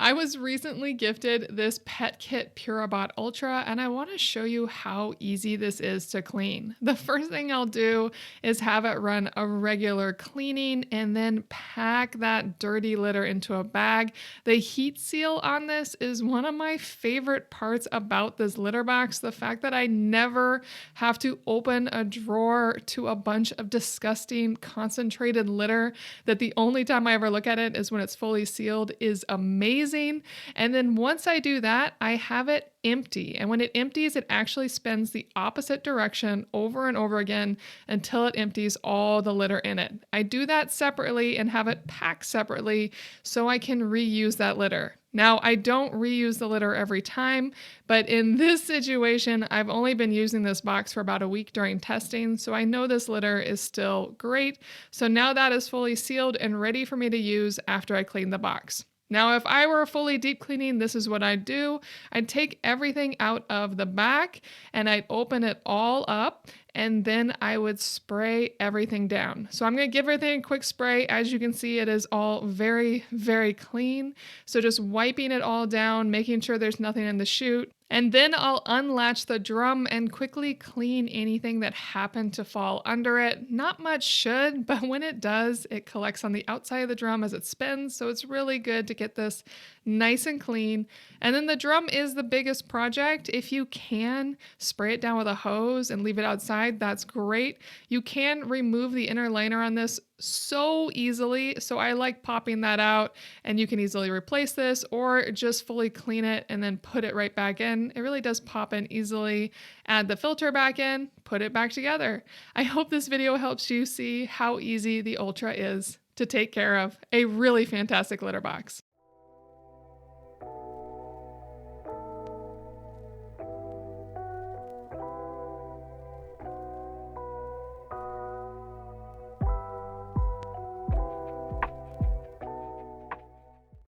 I was recently gifted this PetKit Purobot Ultra, and I want to show you how easy this is to clean. The first thing I'll do is have it run a regular cleaning and then pack that dirty litter into a bag. The heat seal on this is one of my favorite parts about this litter box. The fact that I never have to open a drawer to a bunch of disgusting concentrated litter, that the only time I ever look at it is when it's fully sealed, is amazing. And then once I do that, I have it empty. And when it empties, it actually spins the opposite direction over and over again until it empties all the litter in it. I do that separately and have it packed separately so I can reuse that litter. Now, I don't reuse the litter every time, but in this situation, I've only been using this box for about a week during testing, so I know this litter is still great. So now that is fully sealed and ready for me to use after I clean the box. Now, if I were fully deep cleaning, this is what I'd do. I'd take everything out of the back and I'd open it all up, and then I would spray everything down. So I'm going to give everything a quick spray. As you can see, it is all very, very clean. So just wiping it all down, making sure there's nothing in the chute. And then I'll unlatch the drum and quickly clean anything that happened to fall under it. Not much should, but when it does, it collects on the outside of the drum as it spins. So it's really good to get this nice and clean. And then the drum is the biggest project. If you can spray it down with a hose and leave it outside, that's great. You can remove the inner liner on this so easily. So I like popping that out, and you can easily replace this or just fully clean it and then put it right back in. It really does pop in easily. Add the filter back in, put it back together. I hope this video helps you see how easy the Ultra is to take care of. A really fantastic litter box.